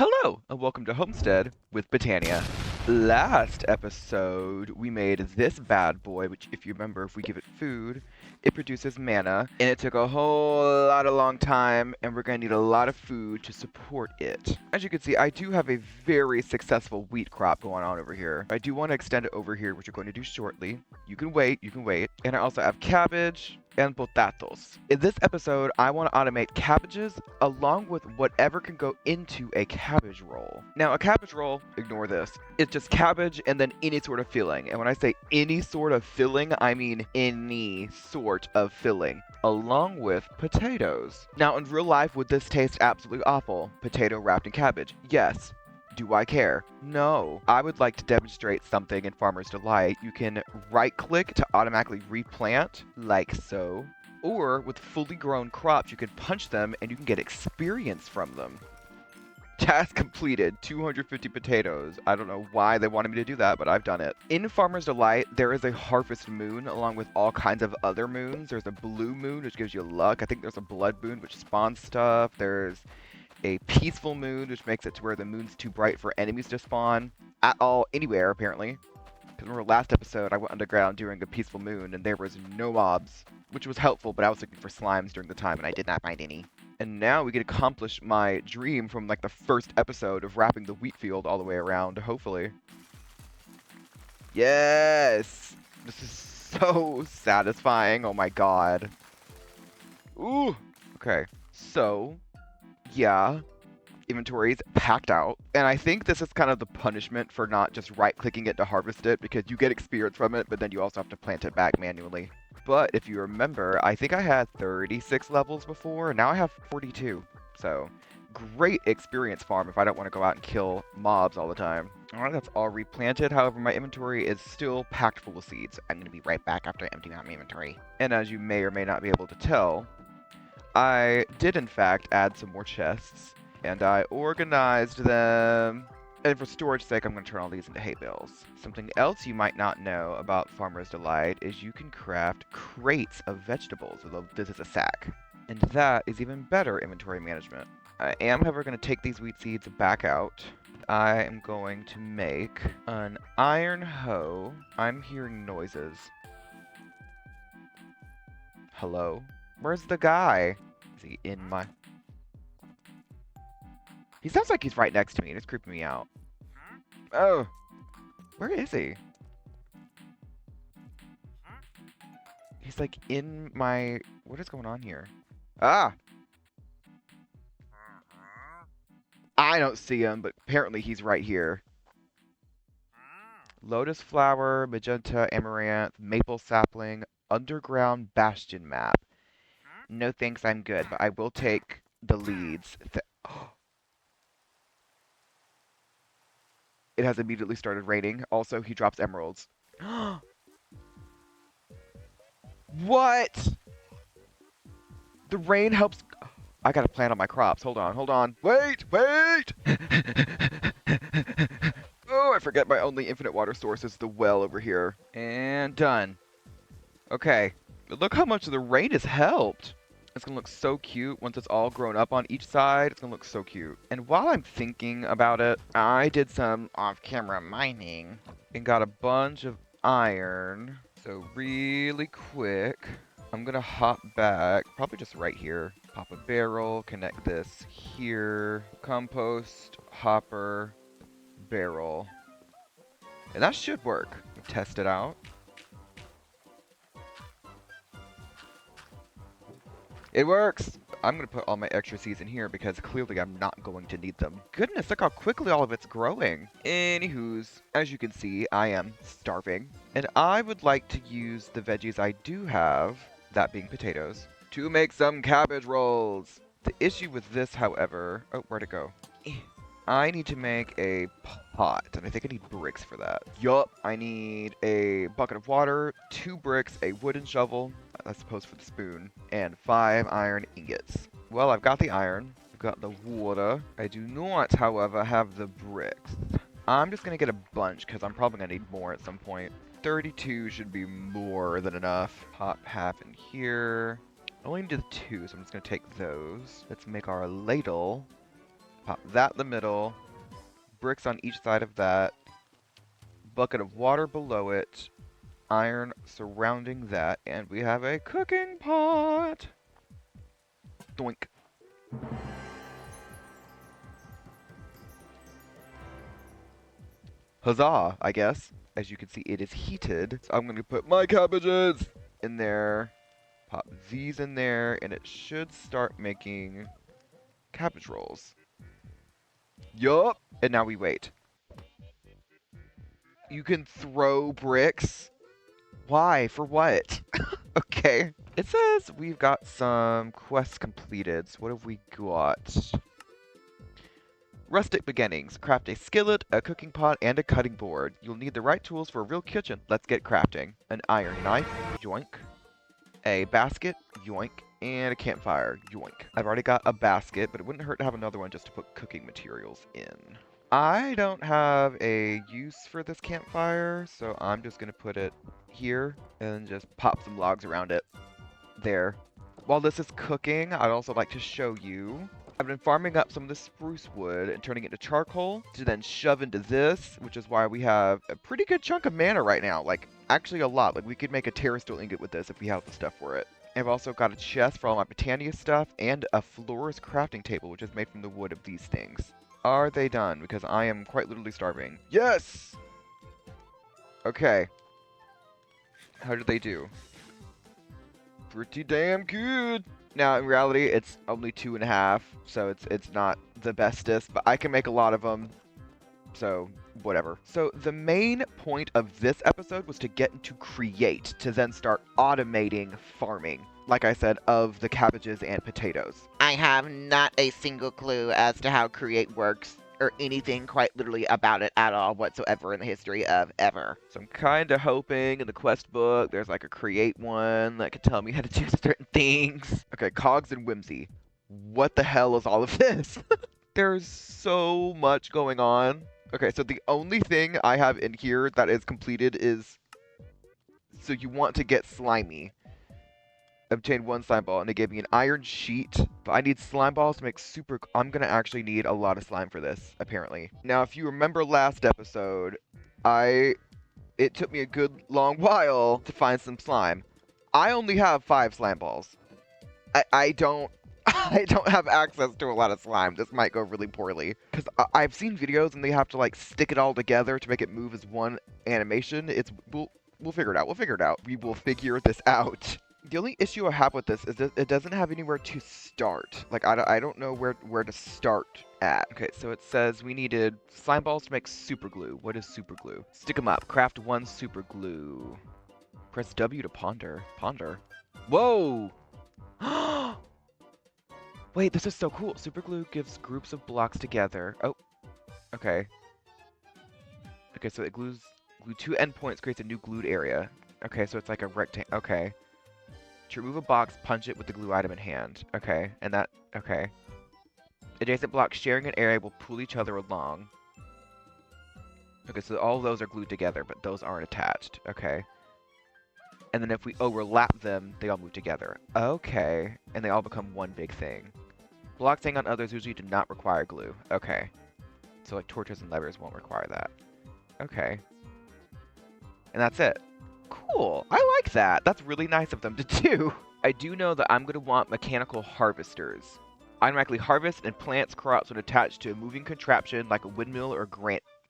Hello, and welcome to Homestead with Botania. Last episode, we made this bad boy, which if you remember, if we give it food, it produces mana, and it took a whole lot of long time, and we're going to need a lot of food to support it. As you can see, I do have a very successful wheat crop going on over here. I do want to extend it over here, which we're going to do shortly. You can wait. And I also have cabbage and potatoes. In this episode, I want to automate cabbages along with whatever can go into a cabbage roll. Now, a cabbage roll, ignore this. It's just cabbage and then any sort of filling. And when I say any sort of filling, I mean any sort of filling, along with potatoes. Now, in real life, would this taste absolutely awful? Potato wrapped in cabbage? Yes. Do I care? No. I would like to demonstrate something in Farmer's Delight. You can right-click to automatically replant, like so. Or, with fully grown crops, you can punch them and you can get experience from them. Task completed, 250 potatoes. I don't know why they wanted me to do that, but I've done it. In Farmer's Delight, there is a harvest moon along with all kinds of other moons. There's a blue moon, which gives you luck. I think there's a blood moon, which spawns stuff. There's a peaceful moon, which makes it to where the moon's too bright for enemies to spawn at all, anywhere, apparently. Because remember last episode, I went underground during a peaceful moon, and there was no mobs, which was helpful, but I was looking for slimes during the time, and I did not find any. And now we can accomplish my dream from, like, the first episode of wrapping the wheat field all the way around, hopefully. Yes! This is so satisfying, oh my god. Ooh! Okay, so yeah, inventory is packed out. And I think this is kind of the punishment for not just right-clicking it to harvest it, because you get experience from it, but then you also have to plant it back manually. But if you remember, I think I had 36 levels before, and now I have 42. So, great experience farm if I don't want to go out and kill mobs all the time. Alright, that's all replanted. However, my inventory is still packed full of seeds. I'm going to be right back after emptying out my inventory. And as you may or may not be able to tell, I did, in fact, add some more chests, and I organized them. And for storage sake, I'm going to turn all these into hay bales. Something else you might not know about Farmer's Delight is you can craft crates of vegetables, although this is a sack. And that is even better inventory management. I am, however, going to take these wheat seeds back out. I am going to make an iron hoe. I'm hearing noises. Hello? Where's the guy? Is he in my... He sounds like he's right next to me and it's creeping me out. Oh! Where is he? He's like in my... What is going on here? Ah! I don't see him, but apparently he's right here. Lotus flower, magenta, amaranth, maple sapling, underground bastion map. No thanks, I'm good, but I will take the leads. It has immediately started raining. Also, he drops emeralds. What? The rain helps... I gotta plant on my crops. Hold on. Wait! Oh, I forget my only infinite water source is the well over here. And done. Okay. Look how much the rain has helped. It's going to look so cute once it's all grown up on each side. It's going to look so cute. And while I'm thinking about it, I did some off-camera mining and got a bunch of iron. So really quick, I'm going to hop back, probably just right here. Pop a barrel, connect this here. Compost, hopper, barrel. And that should work. Test it out. It works! I'm going to put all my extra seeds in here because clearly I'm not going to need them. Goodness, look how quickly all of it's growing. Anywho's, as you can see, I am starving. And I would like to use the veggies I do have, that being potatoes, to make some cabbage rolls. The issue with this, however... Oh, where'd it go? I need to make a pot, and I think I need bricks for that. Yup, I need a bucket of water, 2 bricks, a wooden shovel, I suppose for the spoon, and 5 iron ingots. Well, I've got the iron, I've got the water. I do not, however, have the bricks. I'm just going to get a bunch, because I'm probably going to need more at some point. 32 should be more than enough. Pop half in here. I only need 2, so I'm just going to take those. Let's make our ladle. Pop that in the middle. Bricks on each side of that. Bucket of water below it. Iron surrounding that. And we have a cooking pot. Doink. Huzzah, I guess. As you can see, it is heated. So I'm going to put my cabbages in there. Pop these in there. And it should start making cabbage rolls. Yup. And now we wait. You can throw bricks. Why? For what? Okay. It says we've got some quests completed. So what have we got? Rustic beginnings. Craft a skillet, a cooking pot, and a cutting board. You'll need the right tools for a real kitchen. Let's get crafting. An iron knife. Yoink. A basket. Yoink. And a campfire. Yoink. I've already got a basket, but it wouldn't hurt to have another one just to put cooking materials in. I don't have a use for this campfire, so I'm just going to put it here and just pop some logs around it. There. While this is cooking, I'd also like to show you. I've been farming up some of the spruce wood and turning it into charcoal to then shove into this, which is why we have a pretty good chunk of mana right now. Like, actually a lot. Like, we could make a terrasteel ingot with this if we have the stuff for it. I've also got a chest for all my Botania stuff and a florist crafting table, which is made from the wood of these things. Are they done? Because I am quite literally starving. Yes! Okay. How did they do? Pretty damn good. Now, in reality, it's only 2.5, so it's not the bestest, but I can make a lot of them, so whatever. So the main point of this episode was to get into create, to then start automating farming, like I said, of the cabbages and potatoes. I have not a single clue as to how create works or anything quite literally about it at all whatsoever in the history of ever. So I'm kind of hoping in the quest book there's like a create one that can tell me how to do certain things. Okay, cogs and whimsy. What the hell is all of this? There's so much going on. Okay, so the only thing I have in here that is completed is, so you want to get slimy. Obtain 1 slime ball, and they gave me an iron sheet, but I need slime balls to make super. I'm gonna actually need a lot of slime for this, apparently. Now, if you remember last episode, it took me a good long while to find some slime. I only have 5 slime balls. I don't have access to a lot of slime. This might go really poorly, because I've seen videos and they have to like stick it all together to make it move as one animation. We'll figure it out. We'll figure it out. We will figure this out. The only issue I have with this is that it doesn't have anywhere to start. Like, I don't know where to start at. Okay, so it says we needed slime balls to make super glue. What is super glue? Stick them up. Craft 1 super glue. Press W to ponder. Ponder. Whoa! Wait, this is so cool. Super glue gives groups of blocks together. Oh, okay. Okay, so it glue 2 endpoints, creates a new glued area. Okay, so it's like a rectangle. Okay. To remove a box, punch it with the glue item in hand. Okay, and that, okay. Adjacent blocks sharing an area will pull each other along. Okay, so all of those are glued together, but those aren't attached. Okay. And then if we overlap them, they all move together. Okay, and they all become one big thing. Blocks hang on others usually do not require glue. Okay. So like torches and levers won't require that. Okay. And that's it. Cool. I like that. That's really nice of them to do. I do know that I'm going to want mechanical harvesters. Automatically harvest and plants crops when attached to a moving contraption like a windmill or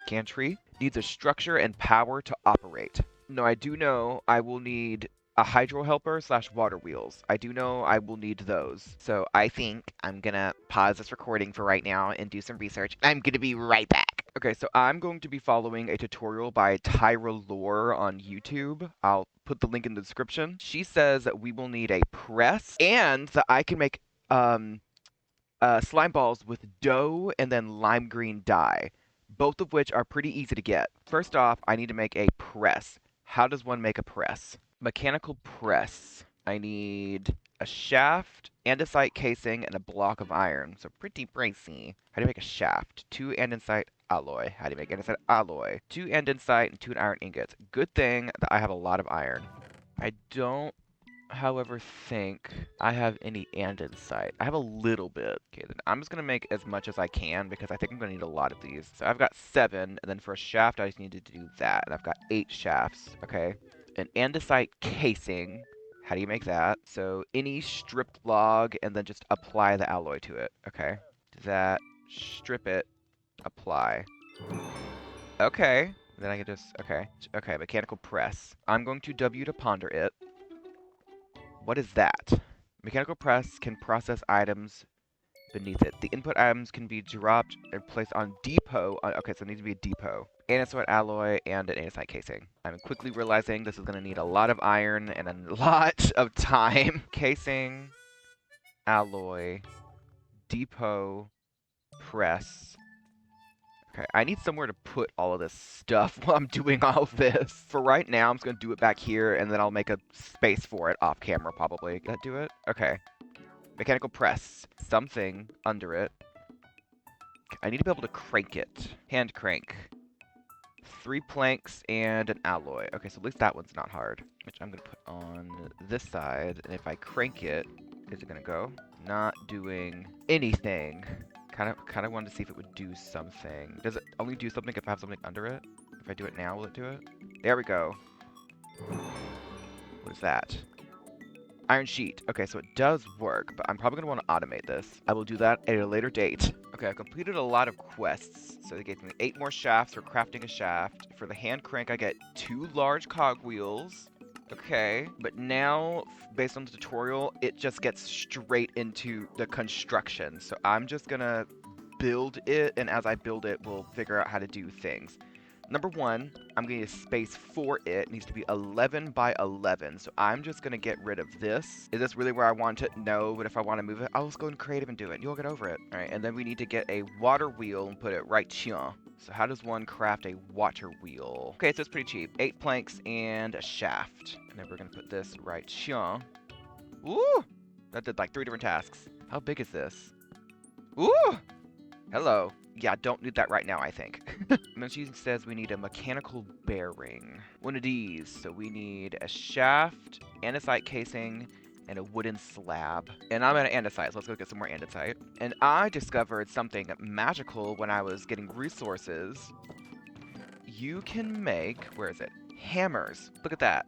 gantry. Needs a structure and power to operate. No, I do know I will need a hydro helper / water wheels. I do know I will need those. So I think I'm gonna pause this recording for right now and do some research. I'm gonna be right back. Okay, so I'm going to be following a tutorial by Tyra Lore on YouTube. I'll put the link in the description. She says that we will need a press and that I can make slime balls with dough and then lime green dye, both of which are pretty easy to get. First off, I need to make a press. How does one make a press? Mechanical press. I need a shaft, andesite casing, and a block of iron. So pretty pricey. How do you make a shaft? 2 andesite alloy. How do you make andesite alloy? 2 andesite and 2 iron ingots. Good thing that I have a lot of iron. I don't... however, think I have any andesite. I have a little bit. Okay, then I'm just gonna make as much as I can because I think I'm gonna need a lot of these. So I've got 7, and then for a shaft, I just need to do that, and I've got 8 shafts. Okay, an andesite casing. How do you make that? So any stripped log, and then just apply the alloy to it. Okay, do that. Strip it. Apply. Okay. Then I can just, okay. Okay, mechanical press. I'm going to W to ponder it. What is that? Mechanical press can process items beneath it. The input items can be dropped and placed on depot. Okay, so it needs to be a depot. Andesite alloy and an andesite casing. I'm quickly realizing this is going to need a lot of iron and a lot of time. Casing, alloy, depot, press. Okay, I need somewhere to put all of this stuff while I'm doing all of this. For right now, I'm just going to do it back here, and then I'll make a space for it off camera, probably. Did that do it? Okay. Mechanical press. Something under it. I need to be able to crank it. Hand crank. 3 planks and an alloy. Okay, so at least that one's not hard. Which I'm going to put on this side, and if I crank it, is it going to go? Not doing anything. Kind of wanted to see if it would do something. Does it only do something if I have something under it? If I do it now, will it do it? There we go. What is that? Iron sheet. Okay, so it does work, but I'm probably going to want to automate this. I will do that at a later date. Okay, I've completed a lot of quests. So they gave me 8 more shafts for crafting a shaft. For the hand crank, I get 2 large cogwheels. Okay, but now, based on the tutorial, it just gets straight into the construction. So I'm just gonna build it, and as I build it, we'll figure out how to do things. Number 1, I'm gonna need a space for it. It needs to be 11 by 11. So I'm just gonna get rid of this. Is this really where I want it? No, but if I want to move it, I'll just go in creative and do it. You'll get over it. All right, and then we need to get a water wheel and put it right here. So how does one craft a water wheel? Okay, so it's pretty cheap. 8 planks and a shaft. And then we're gonna put this right here. Ooh! That did like 3 different tasks. How big is this? Ooh! Hello. Yeah, don't need that right now, I think. And then she says we need a mechanical bearing. One of these. So we need a shaft, andesite casing, and a wooden slab. And I'm at andesite, so let's go get some more andesite. And I discovered something magical when I was getting resources. You can make, where is it? Hammers. Look at that.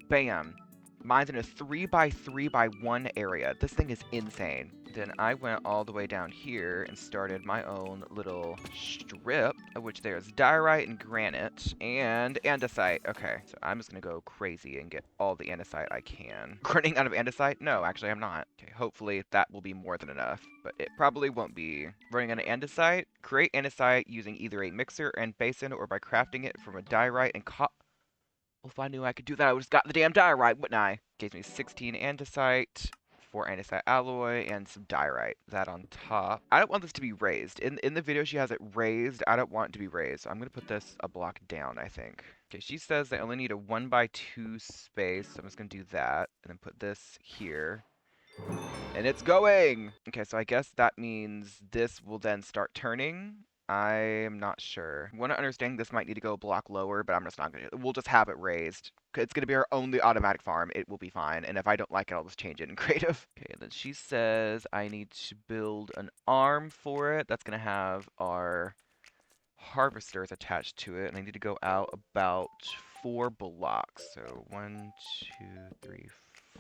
Bam. Mine's in a 3 by 3 by 1 area. This thing is insane. Then I went all the way down here and started my own little strip, of which there's diorite and granite and andesite. Okay, so I'm just gonna go crazy and get all the andesite I can. Running out of andesite? No, actually I'm not. Okay, hopefully that will be more than enough, but it probably won't be. Running out of andesite, create andesite using either a mixer and basin or by crafting it from a diorite and well, if I knew I could do that, I would have got the damn diorite, wouldn't I? Gives me 16 andesite, 4 andesite alloy, and some diorite. That on top. I don't want this to be raised. In the video, she has it raised. I don't want it to be raised. So I'm going to put this a block down, I think. Okay, she says I only need a 1 by 2 space. So I'm just going to do that. And then put this here. And it's going! Okay, so I guess that means this will then start turning. I'm not sure. I want to understand this might need to go a block lower, but I'm just not going to. We'll just have it raised. It's going to be our only automatic farm. It will be fine. And if I don't like it, I'll just change it in creative. Okay, and then she says I need to build an arm for it. That's going to have our harvesters attached to it. And I need to go out about 4 blocks. So 1, 2, 3,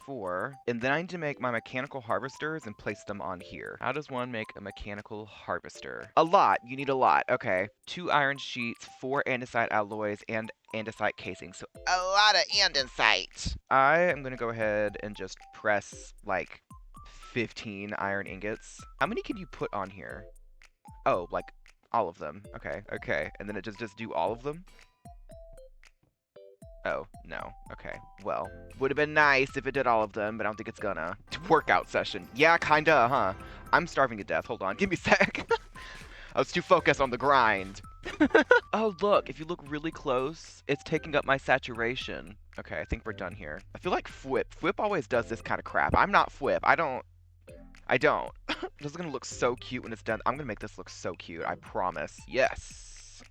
4. And then I need to make my mechanical harvesters and place them on here. How does one make a mechanical harvester? A lot. You need a lot. Okay. 2 iron sheets, 4 andesite alloys, and andesite casing. So A lot of andesite. I am going to go ahead and just press like 15 iron ingots. How many can you put on here? Oh, like all of them. Okay. Okay. And then it just do all of them? Oh, no. Okay. Well, would have been nice if it did all of them, but I don't think it's gonna. Workout session. Yeah, kinda, huh? I'm starving to death. Hold on. Give me a sec. I was too focused on the grind. Oh, look. If you look really close, it's taking up my saturation. Okay, I think we're done here. I feel like Fwip. Fwip always does this kind of crap. I'm not Fwip. I don't. This is gonna look so cute when it's done. I'm gonna make this look so cute. I promise. Yes.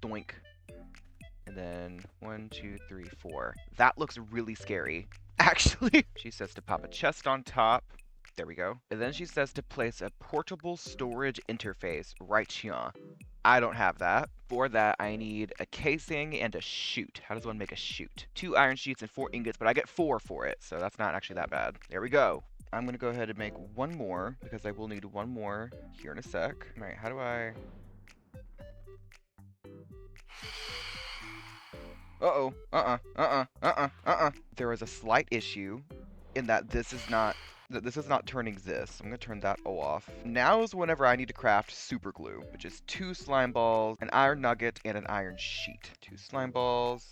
Doink. And then 1, 2, 3, 4. That looks really scary. Actually, she says to pop a chest on top. There we go. And then she says to place a portable storage interface right here. I don't have that. For that, I need a casing and a chute. How does one make a chute? 2 iron sheets and 4 ingots, but I get 4 for it, so that's not actually that bad. There we go. I'm gonna go ahead and make one more, because I will need one more here in a sec. All right, how do I... There is a slight issue in that this is not turning this. I'm gonna turn that off. Now is whenever I need to craft super glue, which is 2 slime balls, an iron nugget, and an iron sheet. 2 slime balls,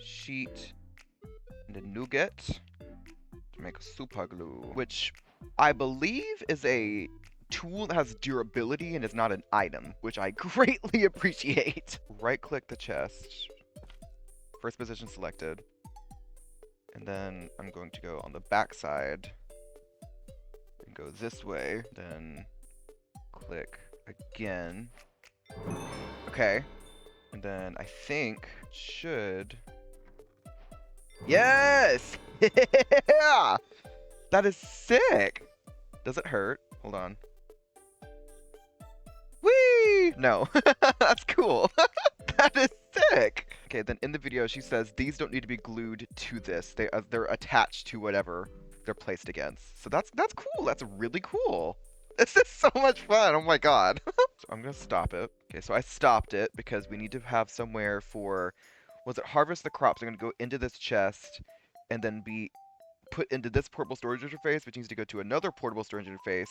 sheet, and a nugget to make super glue, which I believe is a tool that has durability and is not an item, which I greatly appreciate. Right click the chest. First position selected. And then I'm going to go on the back side and go this way. Then click again. Okay. And then I think should... Yes! Yeah! That is sick! Does it hurt? Hold on. Whee! No. That's cool. That is sick! Okay, then in the video she says these don't need to be glued to this. They're attached to whatever they're placed against. So that's cool. That's really cool. This is so much fun. Oh my god. So I'm gonna stop it. Okay, so I stopped it because we need to have somewhere for, was it harvest the crops? I'm gonna go into this chest and then be put into this portable storage interface, which needs to go to another portable storage interface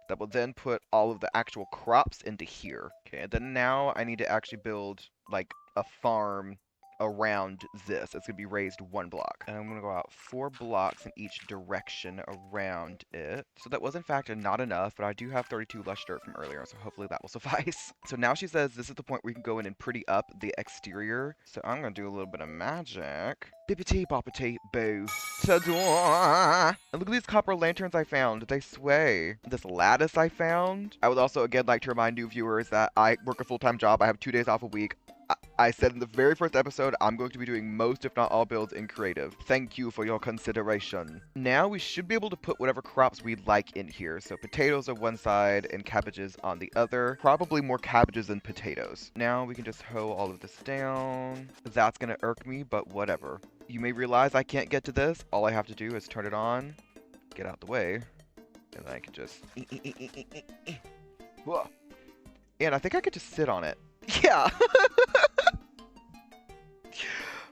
that will then put all of the actual crops into here. Okay, and then now I need to actually build like a farm around this. It's gonna be raised 1 block. And I'm gonna go out 4 blocks in each direction around it. So that was in fact not enough, but I do have 32 lush dirt from earlier, so hopefully that will suffice. So now she says this is the point where you can go in and pretty up the exterior. So I'm gonna do a little bit of magic. Bippity boppity boo. Ta-da! And look at these copper lanterns I found. They sway. This lattice I found. I would also again like to remind new viewers that I work a full-time job. I have 2 days off a week. I said in the very first episode, I'm going to be doing most, if not all, builds in creative. Thank you for your consideration. Now we should be able to put whatever crops we'd like in here. So potatoes on one side and cabbages on the other. Probably more cabbages than potatoes. Now we can just hoe all of this down. That's going to irk me, but whatever. You may realize I can't get to this. All I have to do is turn it on, get out the way, and then I can just... And I think I could just sit on it. Yeah!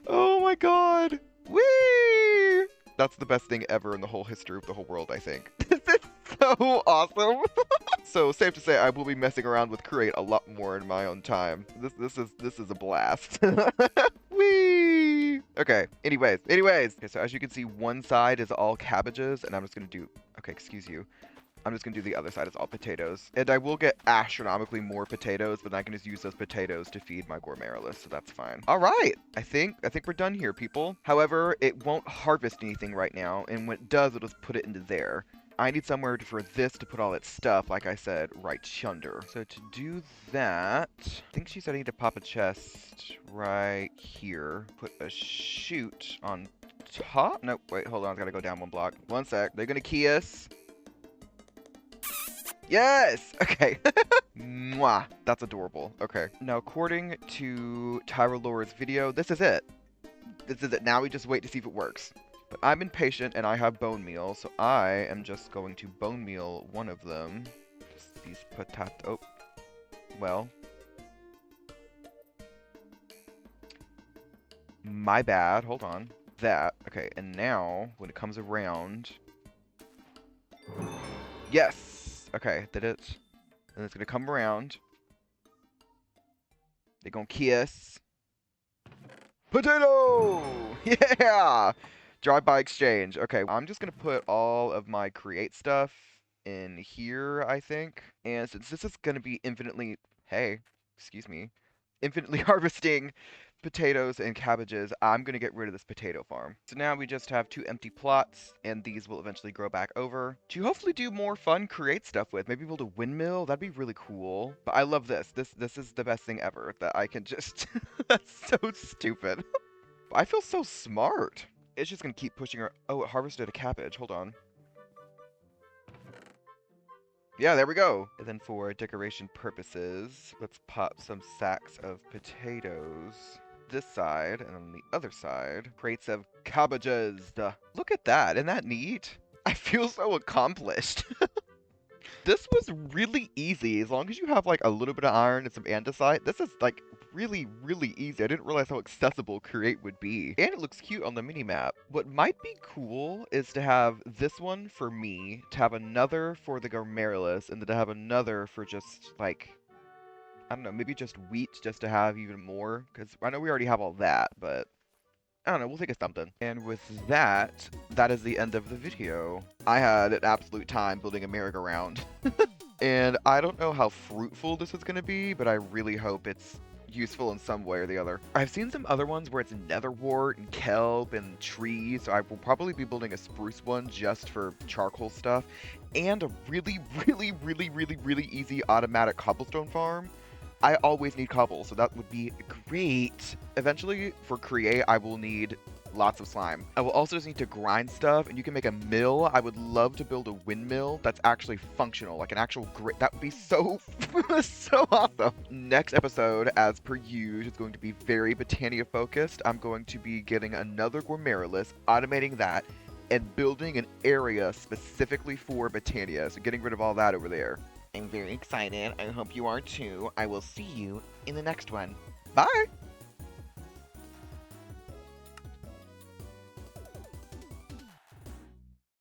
Oh my god! Whee! That's the best thing ever in the whole history of the whole world, I think. This is so awesome! So, safe to say, I will be messing around with Create a lot more in my own time. This is a blast. Whee! Okay, anyways. Okay, so as you can see, one side is all cabbages, and I'm just gonna do... Okay, excuse you. I'm just gonna do the other side as all potatoes. And I will get astronomically more potatoes, but I can just use those potatoes to feed my gourmet, so that's fine. All right, I think we're done here, people. However, it won't harvest anything right now, and when it does, it'll just put it into there. I need somewhere for this to put all its stuff, like I said, right yonder. So to do that, I think she said I need to pop a chest right here. Put a chute on top. Nope, wait, hold on, I gotta go down 1 block. 1 sec. They're gonna key us. Yes! Okay. Mwah. That's adorable. Okay. Now, according to Tyra Laura's video, this is it. This is it. Now we just wait to see if it works. But I'm impatient and I have bone meal, so I am just going to bone meal one of them. Just these potato... Oh. Well. My bad. Hold on. That. Okay, and now, when it comes around... Yes! Okay, did it. And it's gonna come around. They're gonna kiss. Potato! Yeah! Drive-by exchange. Okay, I'm just gonna put all of my create stuff in here, I think. And since this is gonna be infinitely... Hey, excuse me. infinitely harvesting potatoes and cabbages, I'm going to get rid of this potato farm. So now we just have 2 empty plots, and these will eventually grow back over to hopefully do more fun create stuff with. Maybe build a windmill. That'd be really cool. But I love this. This is the best thing ever that I can just that's so stupid. I feel so smart. It's just going to keep pushing her. Oh, it harvested a cabbage. Hold on. Yeah, there we go. And then for decoration purposes, let's pop some sacks of potatoes this side, and on the other side, crates of cabbages. Look at that. Isn't that neat? I feel so accomplished. This was really easy. As long as you have like a little bit of iron and some andesite, this is like really, really easy. I didn't realize how accessible Create would be. And it looks cute on the mini-map. What might be cool is to have this one for me, to have another for the Garmerulus, and then to have another for just like, I don't know, maybe just wheat just to have even more. Because I know we already have all that, but I don't know, we'll think of something. And with that, that is the end of the video. I had an absolute time building a merry-go-round. And I don't know how fruitful this is going to be, but I really hope it's useful in some way or the other. I've seen some other ones where it's netherwort and kelp and trees, so I will probably be building a spruce one just for charcoal stuff, and a really, really, really, really, really easy automatic cobblestone farm. I always need cobble, so that would be great. Eventually, for Create, I will need lots of slime. I will also just need to grind stuff, and you can make a mill. I would love to build a windmill that's actually functional, like an actual grid. That would be so, so awesome. Next episode, as per usual, is going to be very Botania focused. I'm going to be getting another Glomerulus, automating that, and building an area specifically for Botania, so getting rid of all that over there. I'm very excited. I hope you are too. I will see you in the next one. Bye!